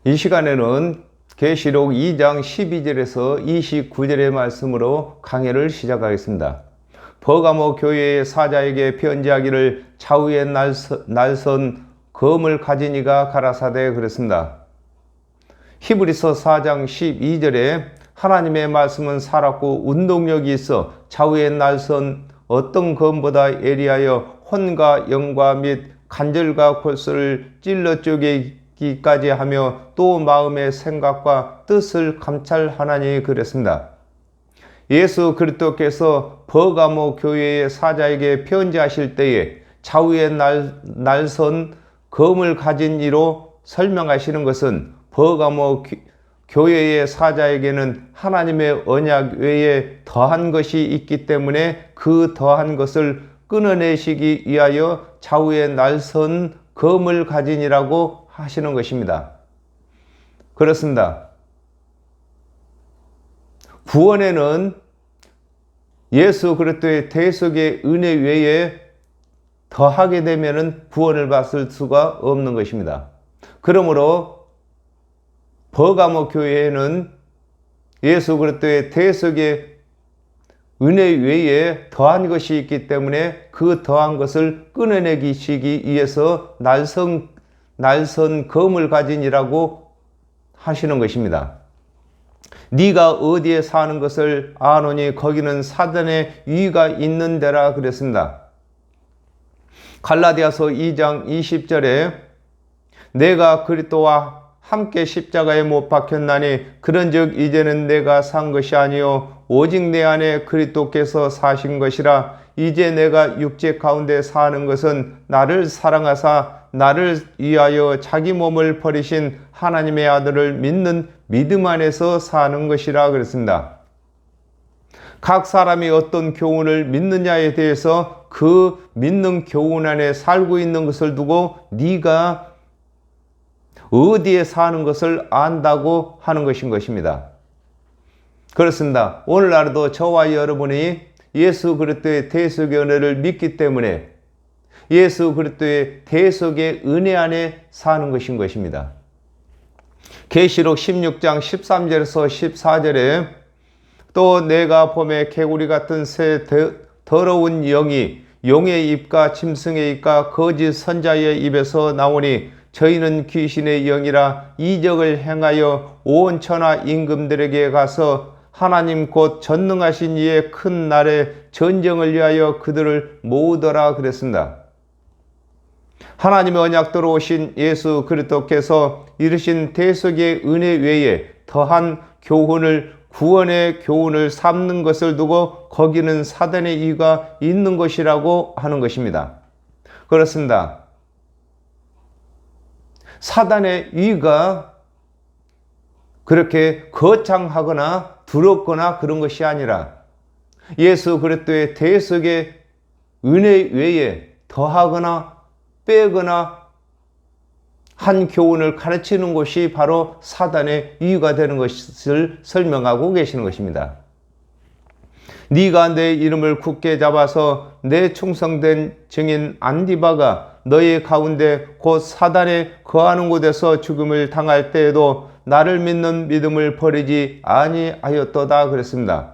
이 시간에는 계시록 2장 12절에서 29절의 말씀으로 강해를 시작하겠습니다. 버가모 교회의 사자에게 편지하기를 좌우에 날선 검을 가진 이가 가라사대 그랬습니다. 히브리서 4장 12절에 하나님의 말씀은 살았고 운동력이 있어 좌우에 날선 어떤 검보다 예리하여 혼과 영과 및 관절과 골수를 찔러 쪼개기까지 하며 또 마음의 생각과 뜻을 감찰하나니 그랬습니다. 예수 그리스도께서 버가모 교회의 사자에게 편지하실 때에 좌우에 날선 검을 가진 이로 설명하시는 것은 버가모 교회의 사자에게는 하나님의 언약 외에 더한 것이 있기 때문에 그 더한 것을 끊어내시기 위하여 좌우에 날선 검을 가진이라고 하시는 것입니다. 그렇습니다. 구원에는 예수 그리스도의 대속의 은혜 외에 더하게 되면 구원을 받을 수가 없는 것입니다. 그러므로 버가모 교회에는 예수 그리스도의 대속의 은혜 외에 더한 것이 있기 때문에 그 더한 것을 끊어내시기 위해서 날선 검을 가진이라고 하시는 것입니다. 네가 어디에 사는 것을 아노니 거기는 사단의 위가 있는 데라 그랬습니다. 갈라디아서 2장 20절에 내가 그리스도와 함께 십자가에 못 박혔나니 그런즉 이제는 내가 산 것이 아니요 오직 내 안에 그리스도께서 사신 것이라. 이제 내가 육체 가운데 사는 것은 나를 사랑하사 나를 위하여 자기 몸을 버리신 하나님의 아들을 믿는 믿음 안에서 사는 것이라 그랬습니다. 각 사람이 어떤 교훈을 믿느냐에 대해서 그 믿는 교훈 안에 살고 있는 것을 두고 네가 어디에 사는 것을 안다고 하는 것인 것입니다. 그렇습니다. 오늘날도 저와 여러분이 예수 그리스도의 대속의 은혜를 믿기 때문에 예수 그리스도의 대속의 은혜 안에 사는 것인 것입니다. 계시록 16장 13절에서 14절에 또 내가 봄에 개구리 같은 새 더러운 영이 용의 입과 짐승의 입과 거짓 선자의 입에서 나오니 저희는 귀신의 영이라 이적을 행하여 온 천하 임금들에게 가서 하나님 곧 전능하신 이의 큰 날에 전쟁을 위하여 그들을 모으더라 그랬습니다. 하나님의 언약대로 오신 예수 그리스도께서 이르신 대속의 은혜 외에 더한 교훈을 구원의 교훈을 삼는 것을 두고 거기는 사단의 이가 있는 것이라고 하는 것입니다. 그렇습니다. 사단의 이가 그렇게 거창하거나 두렵거나 그런 것이 아니라 예수 그리스도의 대속의 은혜 외에 더하거나 빼거나 한 교훈을 가르치는 것이 바로 사단의 이유가 되는 것을 설명하고 계시는 것입니다. 네가 내 이름을 굳게 잡아서 내 충성된 증인 안디바가 너희 가운데 곧 사단에 거하는 곳에서 죽음을 당할 때에도 나를 믿는 믿음을 버리지 아니하였도다 그랬습니다.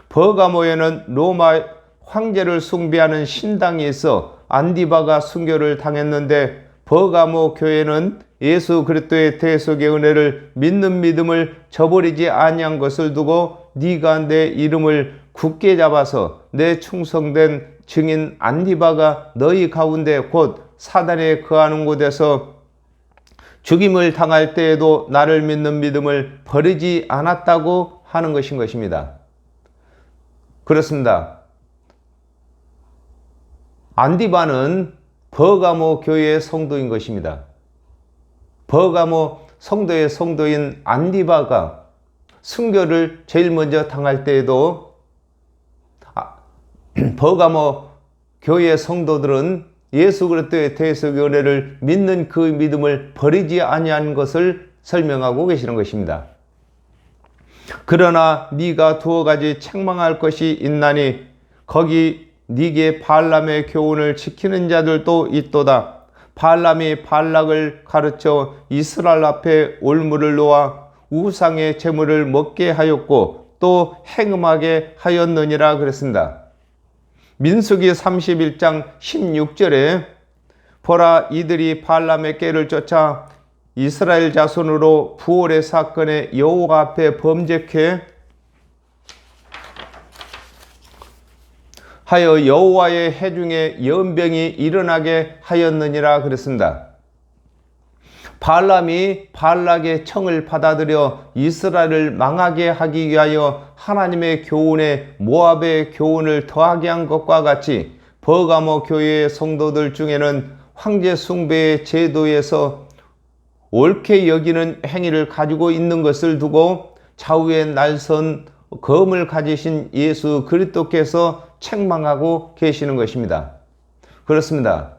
버가모에는 로마 황제를 숭배하는 신당이 있어 안디바가 순교를 당했는데 버가모 교회는 예수 그리스도의 대속의 은혜를 믿는 믿음을 저버리지 아니한 것을 두고 네가 내 이름을 굳게 잡아서 내 충성된 증인 안디바가 너희 가운데 곧 사단에 거하는 곳에서 죽임을 당할 때에도 나를 믿는 믿음을 버리지 않았다고 하는 것인 것입니다. 그렇습니다. 안디바는 버가모 교회의 성도인 것입니다. 버가모 성도의 성도인 안디바가 순교를 제일 먼저 당할 때에도 버가모 교회의 성도들은 예수 그리스도의 대속의 은혜를 믿는 그 믿음을 버리지 아니한 것을 설명하고 계시는 것입니다. 그러나 네가 두어 가지 책망할 것이 있나니 거기 네게 발람의 교훈을 지키는 자들도 있도다. 발람이 발락을 가르쳐 이스라엘 앞에 올무를 놓아 우상의 제물을 먹게 하였고 또 행음하게 하였느니라 그랬습니다. 민수기 31장 16절에 보라 이들이 발람의 꾀를 쫓아 이스라엘 자손으로 부올의 사건에 여호와 앞에 범죄케 하여 여호와의 해중에 연병이 일어나게 하였느니라 그랬습니다. 발람이 발락의 청을 받아들여 이스라엘을 망하게 하기 위하여 하나님의 교훈에 모압의 교훈을 더하게 한 것과 같이 버가모 교회의 성도들 중에는 황제 숭배의 제도에서 옳게 여기는 행위를 가지고 있는 것을 두고 좌우에 날선 검을 가지신 예수 그리스도께서 책망하고 계시는 것입니다. 그렇습니다.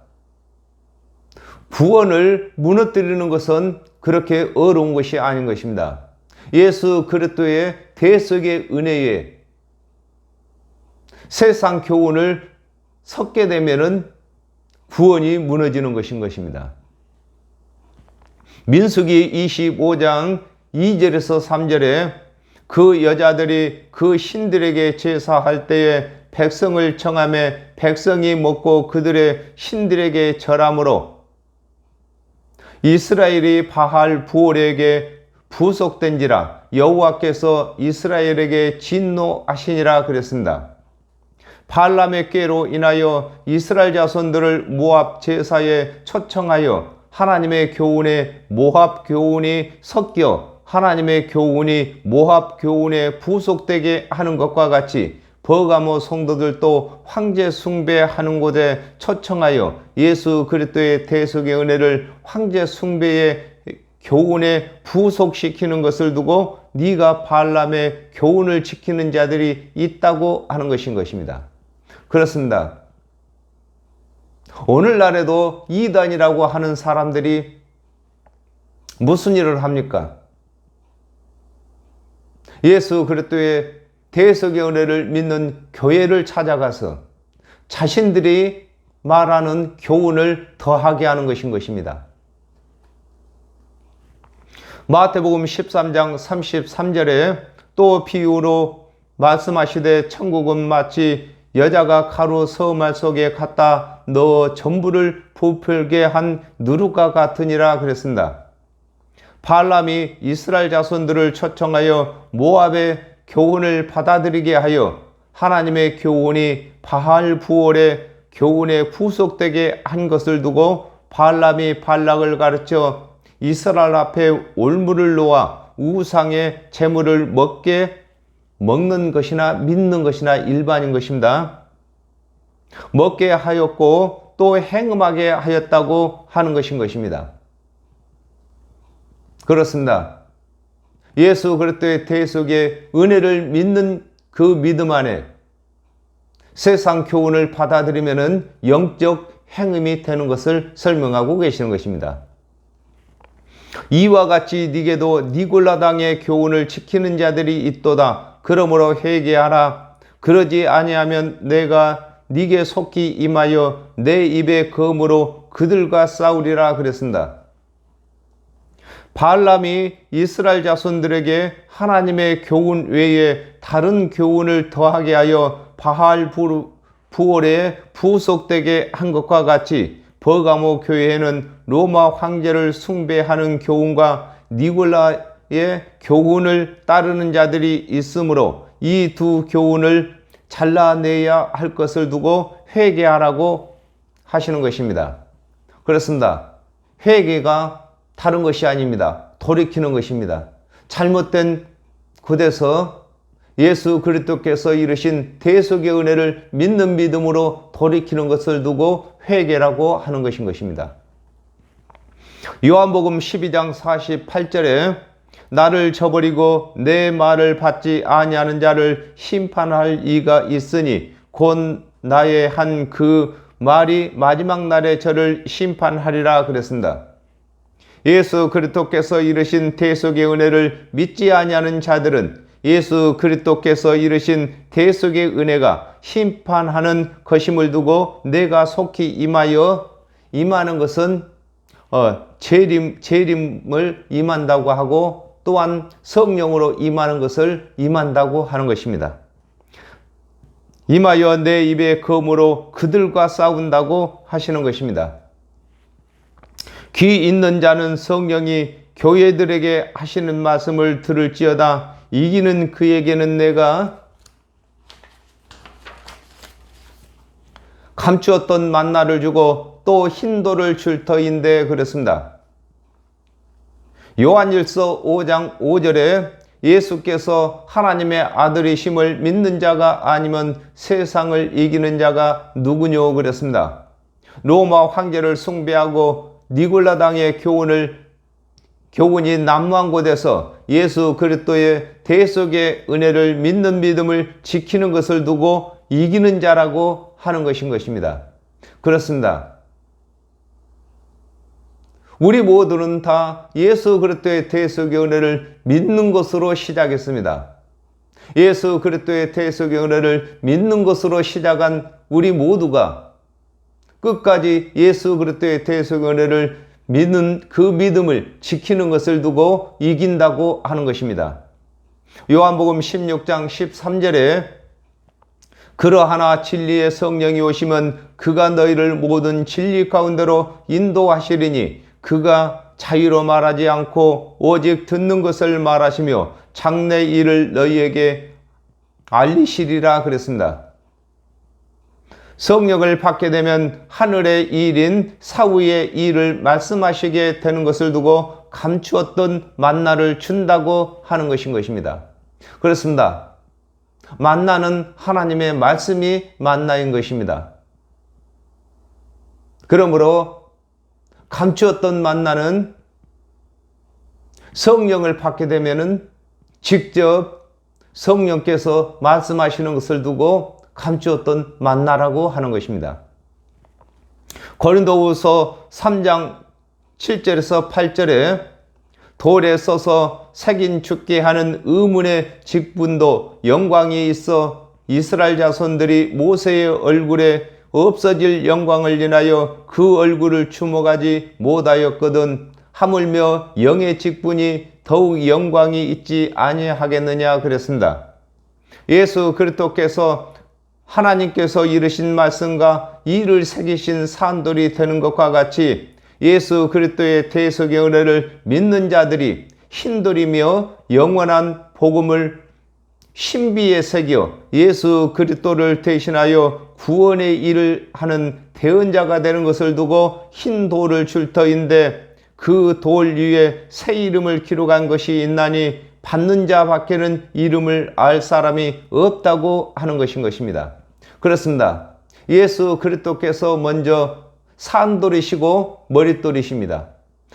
구원을 무너뜨리는 것은 그렇게 어려운 것이 아닌 것입니다. 예수 그리스도의 대속의 은혜에 세상 교훈을 섞게 되면은 구원이 무너지는 것인 것입니다. 민수기 25장 2절에서 3절에 그 여자들이 그 신들에게 제사할 때에 백성을 청하며 백성이 먹고 그들의 신들에게 절함으로 이스라엘이 바알 부올에게 부속된지라 여호와께서 이스라엘에게 진노하시니라 그랬습니다. 발람의 꾀로 인하여 이스라엘 자손들을 모압 제사에 초청하여 하나님의 교훈에 모압 교훈이 섞여 하나님의 교훈이 모압 교훈에 부속되게 하는 것과 같이 버가모 성도들도 황제 숭배하는 곳에 초청하여 예수 그리스도의 대속의 은혜를 황제 숭배의 교훈에 부속시키는 것을 두고 네가 발람의 교훈을 지키는 자들이 있다고 하는 것인 것입니다. 그렇습니다. 오늘날에도 이단이라고 하는 사람들이 무슨 일을 합니까? 예수 그리스도의 대속의 은혜를 믿는 교회를 찾아가서 자신들이 말하는 교훈을 더하게 하는 것인 것입니다. 마태복음 13장 33절에 또 비유로 말씀하시되 천국은 마치 여자가 가루 서말 속에 갖다 넣어 전부를 부풀게 한 누룩과 같으니라 그랬습니다. 발람이 이스라엘 자손들을 초청하여 모압의 교훈을 받아들이게 하여 하나님의 교훈이 바알 부올의 교훈에 부속되게 한 것을 두고 발람이 발락을 가르쳐 이스라엘 앞에 올무를 놓아 우상의 제물을 먹는 것이나 믿는 것이나 일반인 것입니다. 먹게 하였고 또 행음하게 하였다고 하는 것인 것입니다. 그렇습니다. 예수 그리스도의 대속의 은혜를 믿는 그 믿음 안에 세상 교훈을 받아들이면은 영적 행음이 되는 것을 설명하고 계시는 것입니다. 이와 같이 네게도 니골라당의 교훈을 지키는 자들이 있도다. 그러므로 회개하라. 그러지 아니하면 내가 네게 속히 임하여 내 입의 검으로 그들과 싸우리라 그랬습니다. 발람이 이스라엘 자손들에게 하나님의 교훈 외에 다른 교훈을 더하게 하여 바알 부올에 부속되게 한 것과 같이 버가모 교회에는 로마 황제를 숭배하는 교훈과 니골라의 교훈을 따르는 자들이 있으므로 이 두 교훈을 잘라내야 할 것을 두고 회개하라고 하시는 것입니다. 그렇습니다. 회개가 다른 것이 아닙니다. 돌이키는 것입니다. 잘못된 곳에서 예수 그리스도께서 이르신 대속의 은혜를 믿는 믿음으로 돌이키는 것을 두고 회개라고 하는 것인 것입니다. 요한복음 12장 48절에 나를 저버리고 내 말을 받지 아니하는 자를 심판할 이가 있으니 곧 나의 한 그 말이 마지막 날에 저를 심판하리라 그랬습니다. 예수 그리스도께서 이르신 대속의 은혜를 믿지 아니하는 자들은 예수 그리스도께서 이르신 대속의 은혜가 심판하는 것임을 두고 내가 속히 임하여 임하는 것은 재림을 임한다고 하고 또한 성령으로 임하는 것을 임한다고 하는 것입니다. 임하여 내 입의 검으로 그들과 싸운다고 하시는 것입니다. 귀 있는 자는 성령이 교회들에게 하시는 말씀을 들을지어다. 이기는 그에게는 내가 감추었던 만나를 주고 또 흰돌을 줄 터인데 그랬습니다. 요한일서 5장 5절에 예수께서 하나님의 아들이심을 믿는 자가 아니면 세상을 이기는 자가 누구뇨 그랬습니다. 로마 황제를 숭배하고 니골라당의 교훈이 난무한 곳에서 예수 그리스도의 대속의 은혜를 믿는 믿음을 지키는 것을 두고 이기는 자라고 하는 것입니다. 그렇습니다. 우리 모두는 다 예수 그리스도의 대속의 은혜를 믿는 것으로 시작했습니다. 예수 그리스도의 대속의 은혜를 믿는 것으로 시작한 우리 모두가 끝까지 예수 그리스도의 대속의 은혜를 믿는 그 믿음을 지키는 것을 두고 이긴다고 하는 것입니다. 요한복음 16장 13절에 그러하나 진리의 성령이 오시면 그가 너희를 모든 진리 가운데로 인도하시리니 그가 자유로 말하지 않고 오직 듣는 것을 말하시며 장래 일을 너희에게 알리시리라 그랬습니다. 성령을 받게 되면 하늘의 일인 사후의 일을 말씀하시게 되는 것을 두고 감추었던 만나를 준다고 하는 것입니다. 그렇습니다. 만나는 하나님의 말씀이 만나인 것입니다. 그러므로 감추었던 만나는 성령을 받게 되면은 직접 성령께서 말씀하시는 것을 두고 감추었던 만나라고 하는 것입니다. 고린도후서 3장 7절에서 8절에 돌에 써서 새긴 죽게 하는 의문의 직분도 영광이 있어 이스라엘 자손들이 모세의 얼굴에 없어질 영광을 인하여 그 얼굴을 주목하지 못하였거든 하물며 영의 직분이 더욱 영광이 있지 아니하겠느냐 그랬습니다. 예수 그리스도께서 하나님께서 이르신 말씀과 이를 새기신 산돌이 되는 것과 같이 예수 그리스도의 대속의 은혜를 믿는 자들이 흰돌이며 영원한 복음을 신비에 새겨 예수 그리스도를 대신하여 구원의 일을 하는 대언자가 되는 것을 두고 흰 돌을 줄 터인데 그 돌 위에 새 이름을 기록한 것이 있나니 받는 자 밖에는 이름을 알 사람이 없다고 하는 것입니다. 그렇습니다. 예수 그리스도께서 먼저 산돌이시고 머릿돌이십니다.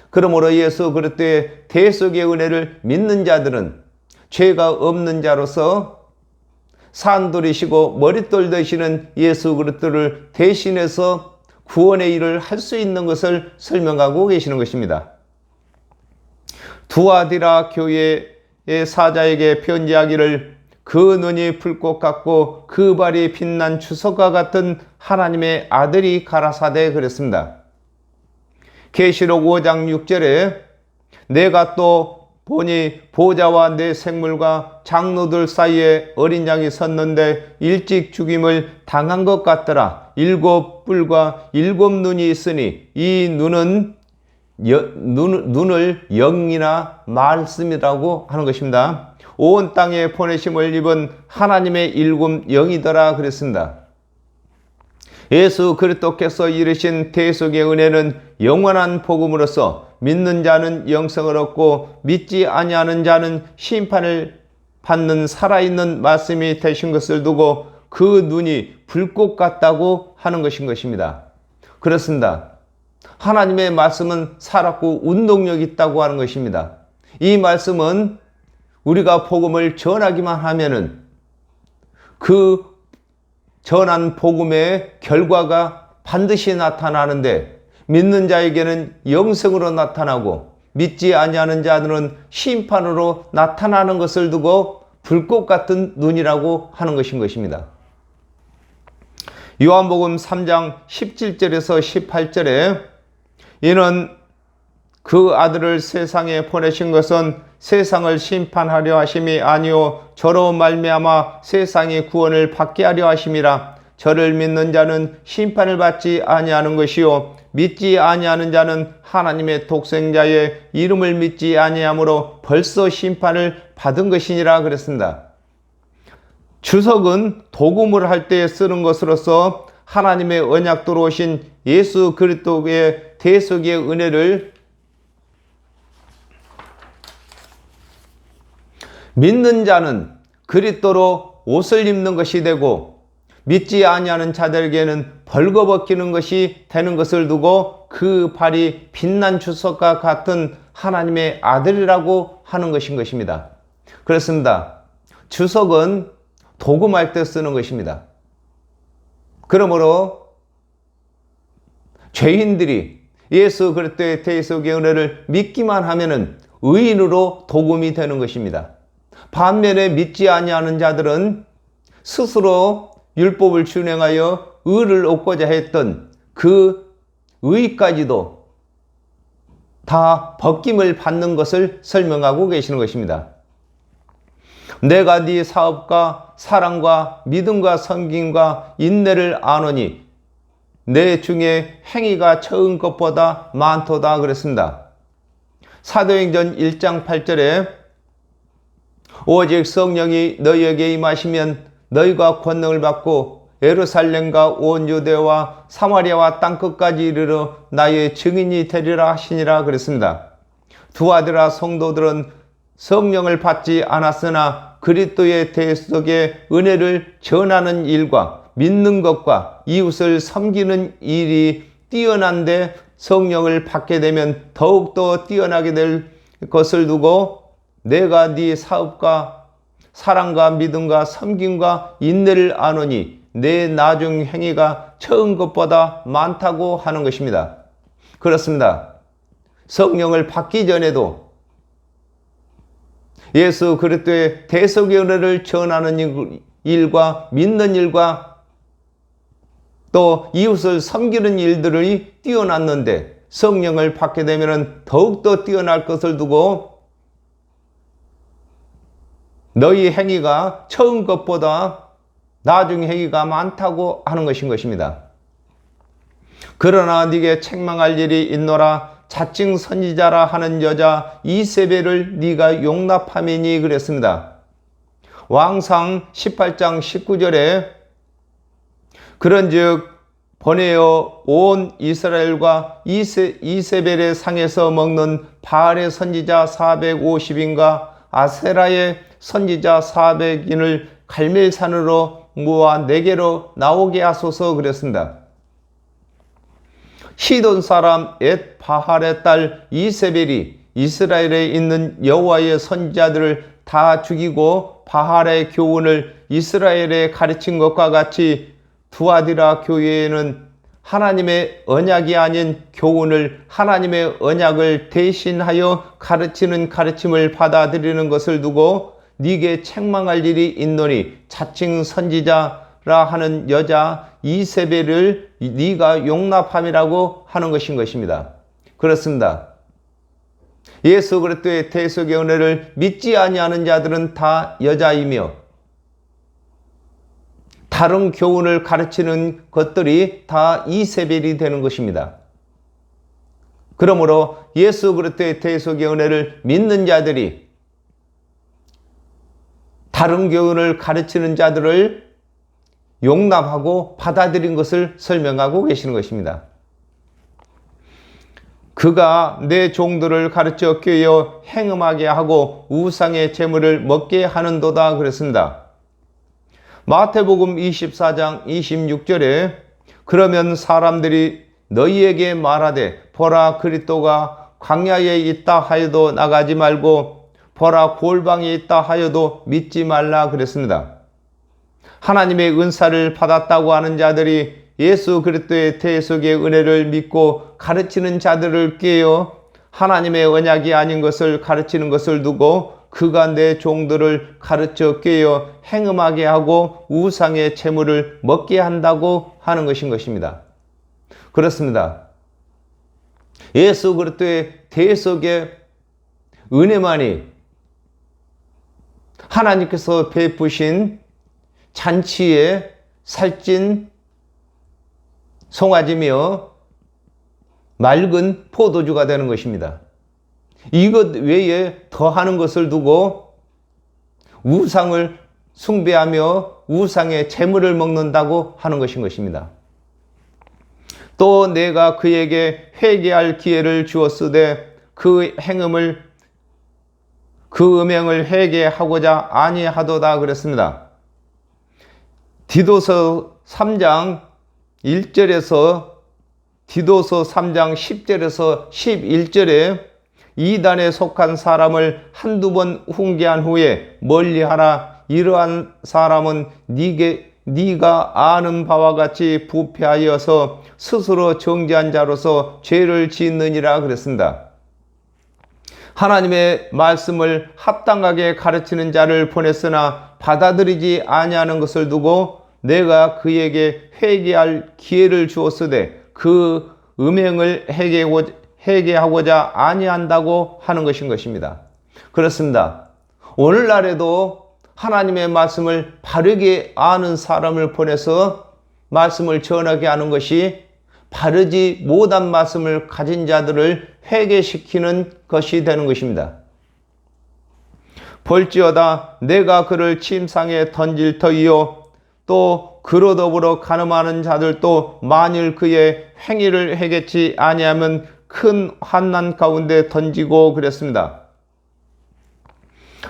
그러므로 예수 그리스도의 대속의 은혜를 믿는 자들은 죄가 없는 자로서 산돌이시고 머릿돌 되시는 예수 그리스도를 대신해서 구원의 일을 할 수 있는 것을 설명하고 계시는 것입니다. 두아디라 교회의 사자에게 편지하기를 그 눈이 불꽃 같고 그 발이 빛난 주석과 같은 하나님의 아들이 가라사대 그랬습니다. 계시록 5장 6절에 내가 또 보니 보좌와 내 생물과 장로들 사이에 어린 양이 섰는데 일찍 죽임을 당한 것 같더라. 7 뿔과 7 눈이 있으니 이 눈을 영이나 말씀이라고 하는 것입니다. 온 땅에 보내심을 입은 하나님의 7 영이더라 그랬습니다. 예수 그리스도께서 이르신 대속의 은혜는 영원한 복음으로서 믿는 자는 영생을 얻고 믿지 아니하는 자는 심판을 받는 살아있는 말씀이 되신 것을 두고 그 눈이 불꽃 같다고 하는 것입니다. 그렇습니다. 하나님의 말씀은 살았고 운동력이 있다고 하는 것입니다. 이 말씀은 우리가 복음을 전하기만 하면은 그 전한 복음의 결과가 반드시 나타나는데 믿는 자에게는 영생으로 나타나고 믿지 아니하는 자들은 심판으로 나타나는 것을 두고 불꽃 같은 눈이라고 하는 것입니다. 요한복음 3장 17절에서 18절에 이는 그 아들을 세상에 보내신 것은 세상을 심판하려 하심이 아니요 저로 말미암아 세상의 구원을 받게 하려 하심이라. 저를 믿는 자는 심판을 받지 아니하는 것이요 믿지 아니하는 자는 하나님의 독생자의 이름을 믿지 아니하므로 벌써 심판을 받은 것이니라 그랬습니다. 주석은 도금을 할 때 쓰는 것으로서 하나님의 언약도로 오신 예수 그리스도의 대속의 은혜를 믿는 자는 그리스도로 옷을 입는 것이 되고 믿지 아니하는 자들에게는 벌거벗기는 것이 되는 것을 두고 그 발이 빛난 주석과 같은 하나님의 아들이라고 하는 것입니다. 그렇습니다. 주석은 도금할 때 쓰는 것입니다. 그러므로 죄인들이 예수 그리스도의 대속의 은혜를 믿기만 하면은 의인으로 도금이 되는 것입니다. 반면에 믿지 아니하는 자들은 스스로 율법을 준행하여 의를 얻고자 했던 그 의까지도 다 벗김을 받는 것을 설명하고 계시는 것입니다. 내가 네 사업과 사랑과 믿음과 섬김과 인내를 아노니 내 중에 행위가 처음 것보다 많도다 그랬습니다. 사도행전 1장 8절에 오직 성령이 너희에게 임하시면 너희가 권능을 받고 예루살렘과 온 유대와 사마리아와 땅끝까지 이르러 나의 증인이 되리라 하시니라 그랬습니다. 두 아들아 성도들은 성령을 받지 않았으나 그리스도의 대속의 은혜를 전하는 일과 믿는 것과 이웃을 섬기는 일이 뛰어난데 성령을 받게 되면 더욱더 뛰어나게 될 것을 두고 내가 네 사업과 사랑과 믿음과 섬김과 인내를 아노니 내 나중 행위가 처음 것보다 많다고 하는 것입니다. 그렇습니다. 성령을 받기 전에도 예수 그리스도의 대속의 은혜를 전하는 일과 믿는 일과 또 이웃을 섬기는 일들이 뛰어났는데 성령을 받게 되면 더욱더 뛰어날 것을 두고 너희 행위가 처음 것보다 나중 행위가 많다고 하는 것입니다. 그러나 네게 책망할 일이 있노라. 자칭 선지자라 하는 여자 이세벨을 네가 용납함이니 그랬습니다. 왕상 18장 19절에 그런즉 번에어 온 이스라엘과 이세벨의 상에서 먹는 바알의 선지자 450인과 아세라의 선지자 400인을 갈멜산으로 모아 내게로 나오게 하소서 그랬습니다. 시돈 사람 엣 바할의 딸 이세벨이 이스라엘에 있는 여호와의 선지자들을 다 죽이고 바할의 교훈을 이스라엘에 가르친 것과 같이 두아디라 교회에는 하나님의 언약이 아닌 교훈을 하나님의 언약을 대신하여 가르치는 가르침을 받아들이는 것을 두고 네게 책망할 일이 있노니 자칭 선지자라 하는 여자 이세벨을 네가 용납함이라고 하는 것입니다. 그렇습니다. 예수 그리스도의 대속의 은혜를 믿지 아니하는 자들은 다 여자이며 다른 교훈을 가르치는 것들이 다 이세벨이 되는 것입니다. 그러므로 예수 그리스도의 대속의 은혜를 믿는 자들이 다른 교훈을 가르치는 자들을 용납하고 받아들인 것을 설명하고 계시는 것입니다. 그가 내 종들을 가르쳐 꾀어 행음하게 하고 우상의 재물을 먹게 하는도다 그랬습니다. 마태복음 24장 26절에 그러면 사람들이 너희에게 말하되 보라 그리스도가 광야에 있다 하여도 나가지 말고 보라 골방에 있다 하여도 믿지 말라 그랬습니다. 하나님의 은사를 받았다고 하는 자들이 예수 그리스도의 대속의 은혜를 믿고 가르치는 자들을 꾀어 하나님의 언약이 아닌 것을 가르치는 것을 두고 그가 내 종들을 가르쳐 꾀어 행음하게 하고 우상의 재물을 먹게 한다고 하는 것입니다. 그렇습니다. 예수 그리스도의 대속의 은혜만이 하나님께서 베푸신 잔치의 살찐 송아지며 맑은 포도주가 되는 것입니다. 이것 외에 더하는 것을 두고 우상을 숭배하며 우상의 재물을 먹는다고 하는 것입니다. 또 내가 그에게 회개할 기회를 주었으되 그 음행을 회개하고자 아니하도다 그랬습니다. 디도서 3장 1절에서 디도서 3장 10절에서 11절에 이단에 속한 사람을 한두 번 훈계한 후에 멀리하라. 이러한 사람은 네가 아는 바와 같이 부패하여서 스스로 정죄한 자로서 죄를 짓느니라 그랬습니다. 하나님의 말씀을 합당하게 가르치는 자를 보냈으나 받아들이지 아니하는 것을 두고 내가 그에게 회개할 기회를 주었으되 그 음행을 회개하고자 아니한다고 하는 것입니다. 그렇습니다. 오늘날에도 하나님의 말씀을 바르게 아는 사람을 보내서 말씀을 전하게 하는 것이 바르지 못한 말씀을 가진 자들을 회개시키는 것이 되는 것입니다. 볼지어다 내가 그를 침상에 던질 터이요 또 그로 더불어 간음하는 자들도 만일 그의 행위를 회개치 아니하면 큰 환난 가운데 던지고 그랬습니다.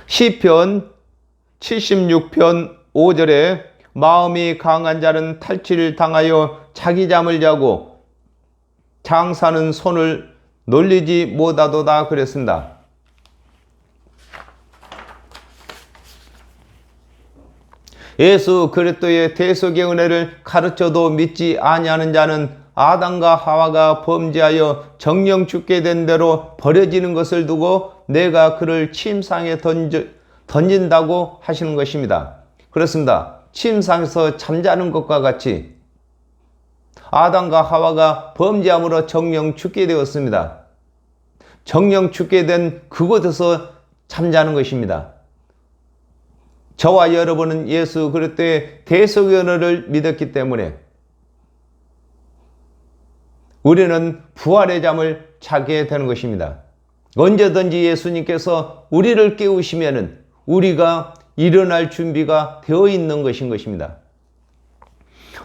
시편 76편 5절에 마음이 강한 자는 탈취를 당하여 자기 잠을 자고 장사는 손을 놀리지 못하도다 그랬습니다. 예수 그리스도의 대속의 은혜를 가르쳐도 믿지 아니하는 자는 아담과 하와가 범죄하여 정령 죽게 된 대로 버려지는 것을 두고 내가 그를 침상에 던진다고 하시는 것입니다. 그렇습니다. 침상에서 잠자는 것과 같이 아담과 하와가 범죄함으로 정령 죽게 되었습니다. 정령 죽게 된 그곳에서 잠자는 것입니다. 저와 여러분은 예수 그리스도의 대속의 은혜를 믿었기 때문에 우리는 부활의 잠을 자게 되는 것입니다. 언제든지 예수님께서 우리를 깨우시면은 우리가 일어날 준비가 되어 있는 것입니다.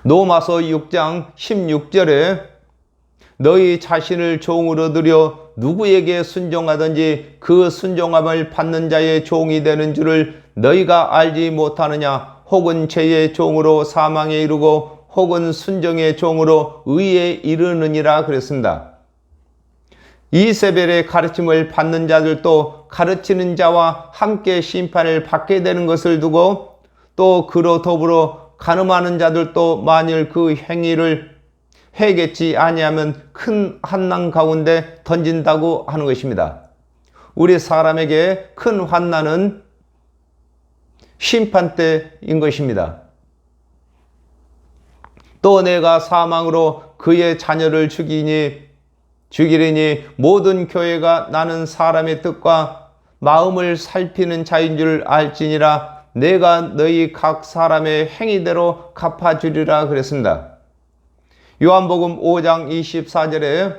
로마서 6장 16절에 너희 자신을 종으로 들여 누구에게 순종하든지 그 순종함을 받는 자의 종이 되는 줄을 너희가 알지 못하느냐. 혹은 죄의 종으로 사망에 이르고 혹은 순종의 종으로 의에 이르느니라 그랬습니다. 이세벨의 가르침을 받는 자들도 가르치는 자와 함께 심판을 받게 되는 것을 두고 또 그로 더불어 간음하는 자들도 만일 그 행위를 회개치 아니하면 큰 환난 가운데 던진다고 하는 것입니다. 우리 사람에게 큰 환난은 심판 때인 것입니다. 또 내가 사망으로 그의 자녀를 죽이리니 모든 교회가 나는 사람의 뜻과 마음을 살피는 자인 줄 알지니라. 내가 너희 각 사람의 행위대로 갚아주리라 그랬습니다. 요한복음 5장 24절에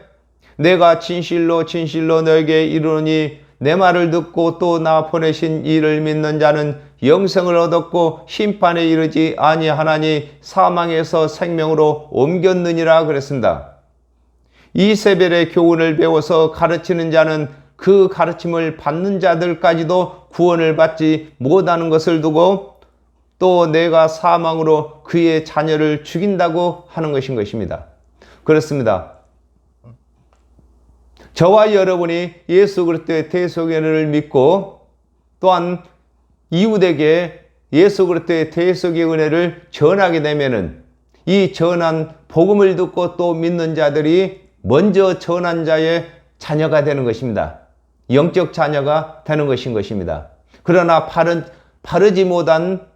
내가 진실로 너에게 이르노니 내 말을 듣고 또 나 보내신 이를 믿는 자는 영생을 얻었고 심판에 이르지 아니하나니 사망에서 생명으로 옮겼느니라 그랬습니다. 이세벨의 교훈을 배워서 가르치는 자는 그 가르침을 받는 자들까지도 구원을 받지 못하는 것을 두고 또 내가 사망으로 그의 자녀를 죽인다고 하는 것입니다. 그렇습니다. 저와 여러분이 예수 그리스도의 대속의 은혜를 믿고 또한 이웃에게 예수 그리스도의 대속의 은혜를 전하게 되면은 이 전한 복음을 듣고 또 믿는 자들이 먼저 전한 자의 자녀가 되는 것입니다. 영적 자녀가 되는 것입니다. 그러나 바르지 못한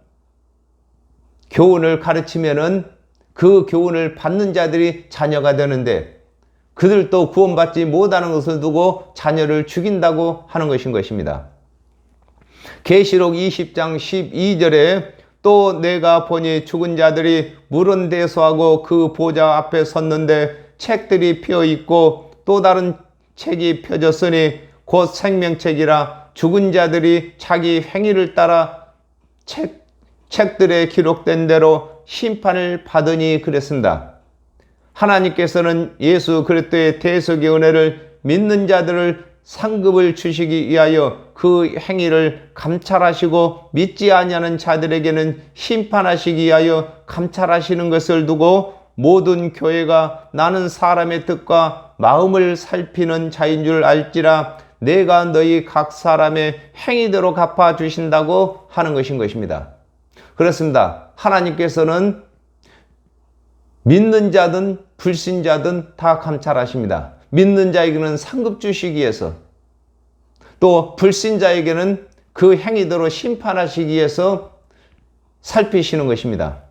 교훈을 가르치면은 그 교훈을 받는 자들이 자녀가 되는데 그들도 구원받지 못하는 것을 두고 자녀를 죽인다고 하는 것입니다. 계시록 20장 12절에 또 내가 보니 죽은 자들이 물은 대소하고 그 보좌 앞에 섰는데 책들이 펴 있고 또 다른 책이 펴졌으니 곧 생명책이라 죽은 자들이 자기 행위를 따라 책들에 기록된 대로 심판을 받으니 그랬습니다. 하나님께서는 예수 그리스도의 대속의 은혜를 믿는 자들을 상급을 주시기 위하여 그 행위를 감찰하시고 믿지 아니하는 자들에게는 심판하시기 위하여 감찰하시는 것을 두고 모든 교회가 나는 사람의 뜻과 마음을 살피는 자인 줄 알지라 내가 너희 각 사람의 행위대로 갚아주신다고 하는 것입니다. 그렇습니다. 하나님께서는 믿는 자든 불신자든 다 감찰하십니다. 믿는 자에게는 상급 주시기 위해서 또 불신자에게는 그 행위대로 심판하시기 위해서 살피시는 것입니다.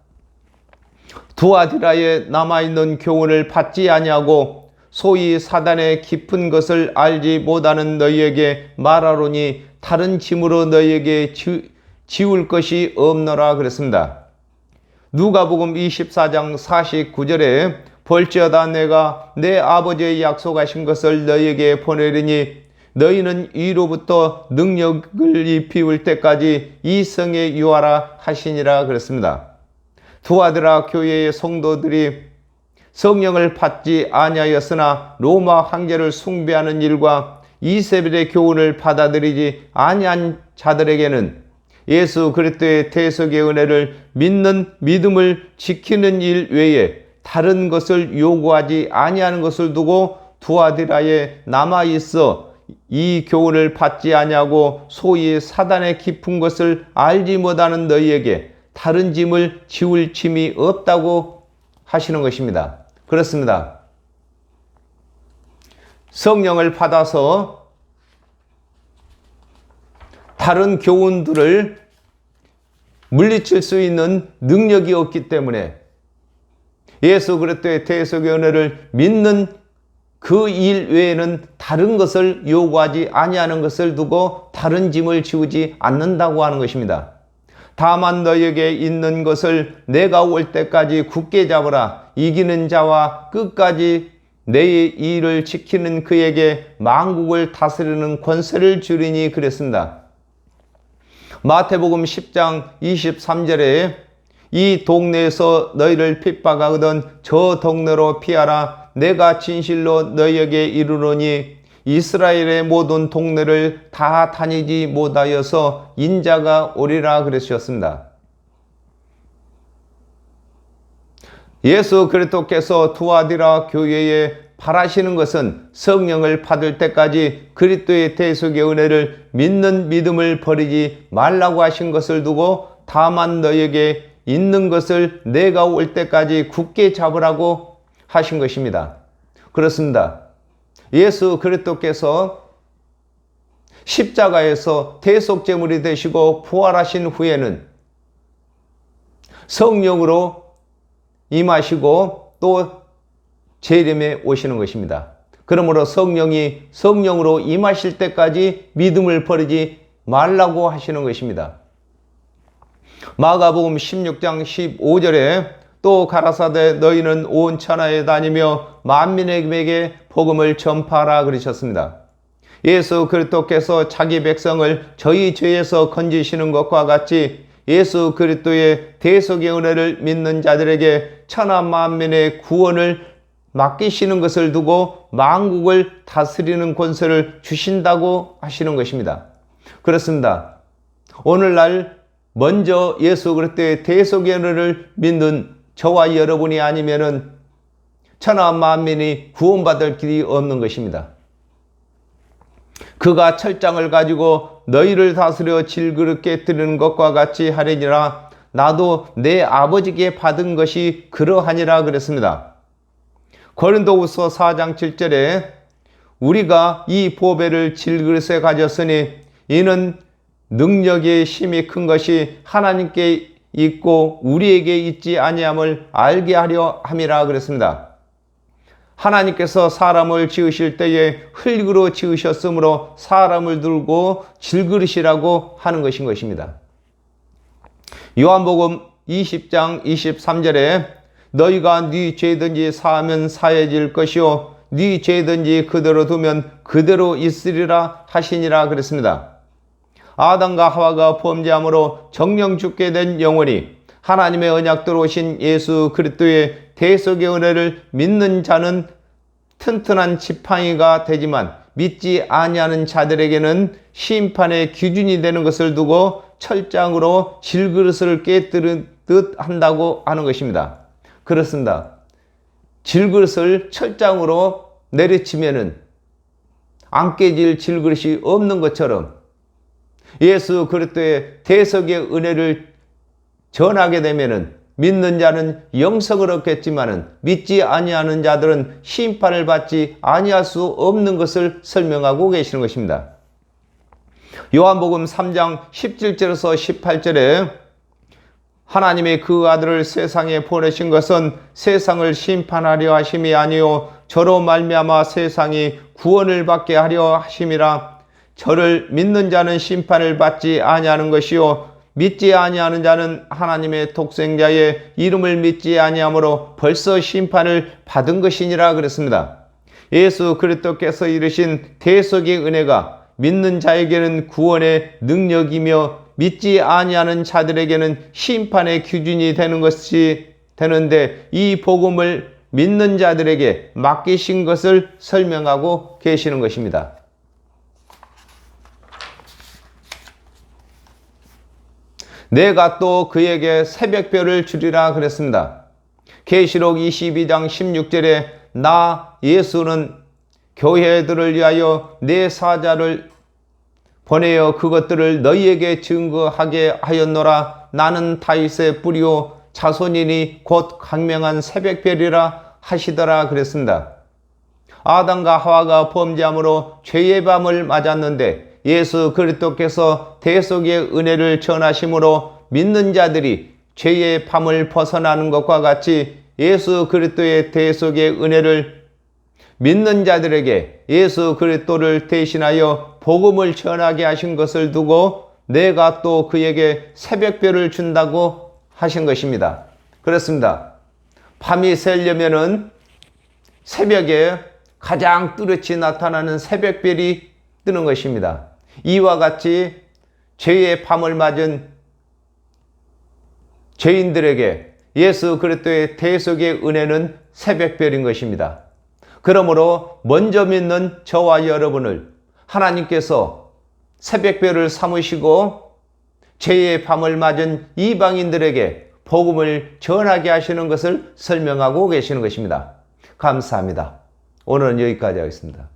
두아디라에 남아있는 교훈을 받지 아니하고 소위 사단의 깊은 것을 알지 못하는 너희에게 말하노니 다른 짐으로 너희에게 지울 것이 없노라 그랬습니다. 누가복음 24장 49절에 볼지어다 내가 내 아버지의 약속하신 것을 너희에게 보내리니 너희는 위로부터 능력을 입히울 때까지 이 성에 유하라 하시니라 그랬습니다. 두아드라 교회의 성도들이 성령을 받지 아니하였으나 로마 황제를 숭배하는 일과 이세벨의 교훈을 받아들이지 아니한 자들에게는 예수 그리스도의 대속의 은혜를 믿는 믿음을 지키는 일 외에 다른 것을 요구하지 아니하는 것을 두고 두아디라에 남아 있어 이 교훈을 받지 아니하고 소위 사단의 깊은 것을 알지 못하는 너희에게 다른 짐을 지울 짐이 없다고 하시는 것입니다. 그렇습니다. 성령을 받아서 다른 교훈들을 물리칠 수 있는 능력이 없기 때문에 예수 그리스도의 대속의 은혜를 믿는 그 일 외에는 다른 것을 요구하지 아니하는 것을 두고 다른 짐을 지우지 않는다고 하는 것입니다. 다만 너희에게 있는 것을 내가 올 때까지 굳게 잡으라. 이기는 자와 끝까지 내 일을 지키는 그에게 만국을 다스리는 권세를 주리니 그랬습니다. 마태복음 10장 23절에 이 동네에서 너희를 핍박하거든 저 동네로 피하라. 내가 진실로 너희에게 이르노니 이스라엘의 모든 동네를 다 다니지 못하여서 인자가 오리라 그러셨습니다. 예수 그리스도께서 두아디라 교회에 바라시는 것은 성령을 받을 때까지 그리스도의 대속의 은혜를 믿는 믿음을 버리지 말라고 하신 것을 두고 다만 너희에게 있는 것을 내가 올 때까지 굳게 잡으라고 하신 것입니다. 그렇습니다. 예수 그리스도께서 십자가에서 대속제물이 되시고 부활하신 후에는 성령으로 임하시고 또 재림에 오시는 것입니다. 그러므로 성령으로 임하실 때까지 믿음을 버리지 말라고 하시는 것입니다. 마가복음 16장 15절에 또 가라사대 너희는 온 천하에 다니며 만민에게 복음을 전파하라 그러셨습니다. 예수 그리스도께서 자기 백성을 저희 죄에서 건지시는 것과 같이 예수 그리스도의 대속의 은혜를 믿는 자들에게 천하 만민의 구원을 맡기시는 것을 두고 만국을 다스리는 권세를 주신다고 하시는 것입니다. 그렇습니다. 오늘날 먼저 예수 그리스도의 대속의 은혜를 믿는 저와 여러분이 아니면은 천하 만민이 구원받을 길이 없는 것입니다. 그가 철장을 가지고 너희를 다스려 질그릇게 드리는 것과 같이 하리니라. 나도 내 아버지께 받은 것이 그러하니라 그랬습니다. 고린도후서 4장 7절에 우리가 이 보배를 질그릇에 가졌으니 이는 능력의 힘이 큰 것이 하나님께 있고 우리에게 있지 아니함을 알게 하려 함이라 그랬습니다. 하나님께서 사람을 지으실 때에 흙으로 지으셨으므로 사람을 들고 질그릇이라고 하는 것인 것입니다. 요한복음 20장 23절에 너희가 네 죄든지 사하면 사해질 것이요 네 죄든지 그대로 두면 그대로 있으리라 하시니라 그랬습니다. 아담과 하와가 범죄함으로 정령 죽게 된 영혼이 하나님의 언약대로 오신 예수 그리스도의 대속의 은혜를 믿는 자는 튼튼한 지팡이가 되지만 믿지 아니하는 자들에게는 심판의 기준이 되는 것을 두고 철장으로 질그릇을 깨뜨리듯 한다고 하는 것입니다. 그렇습니다. 질그릇을 철장으로 내리치면은 안 깨질 질그릇이 없는 것처럼 예수 그리스도의 대속의 은혜를 전하게 되면은 믿는 자는 영생을 얻겠지만은 믿지 아니하는 자들은 심판을 받지 아니할 수 없는 것을 설명하고 계시는 것입니다. 요한복음 3장 17절에서 18절에 하나님의 그 아들을 세상에 보내신 것은 세상을 심판하려 하심이 아니요 저로 말미암아 세상이 구원을 받게 하려 하심이라. 저를 믿는 자는 심판을 받지 아니하는 것이요 믿지 아니하는 자는 하나님의 독생자의 이름을 믿지 아니하므로 벌써 심판을 받은 것이니라 그랬습니다. 예수 그리스도께서 이르신 대속의 은혜가 믿는 자에게는 구원의 능력이며 믿지 아니하는 자들에게는 심판의 기준이 되는 것이 되는데 이 복음을 믿는 자들에게 맡기신 것을 설명하고 계시는 것입니다. 내가 또 그에게 새벽별을 주리라 그랬습니다. 계시록 22장 16절에 나 예수는 교회들을 위하여 내 사자를 보내어 그것들을 너희에게 증거하게 하였노라. 나는 다윗의 뿌리요 자손이니 곧 강명한 새벽별이라 하시더라 그랬습니다. 아담과 하와가 범죄함으로 죄의 밤을 맞았는데 예수 그리스도께서 대속의 은혜를 전하심으로 믿는 자들이 죄의 밤을 벗어나는 것과 같이 예수 그리스도의 대속의 은혜를 믿는 자들에게 예수 그리스도를 대신하여 복음을 전하게 하신 것을 두고 내가 또 그에게 새벽별을 준다고 하신 것입니다. 그렇습니다. 밤이 새려면은 새벽에 가장 뚜렷이 나타나는 새벽별이 뜨는 것입니다. 이와 같이 죄의 밤을 맞은 죄인들에게 예수 그리스도의 대속의 은혜는 새벽별인 것입니다. 그러므로 먼저 믿는 저와 여러분을 하나님께서 새벽별을 삼으시고 죄의 밤을 맞은 이방인들에게 복음을 전하게 하시는 것을 설명하고 계시는 것입니다. 감사합니다. 오늘은 여기까지 하겠습니다.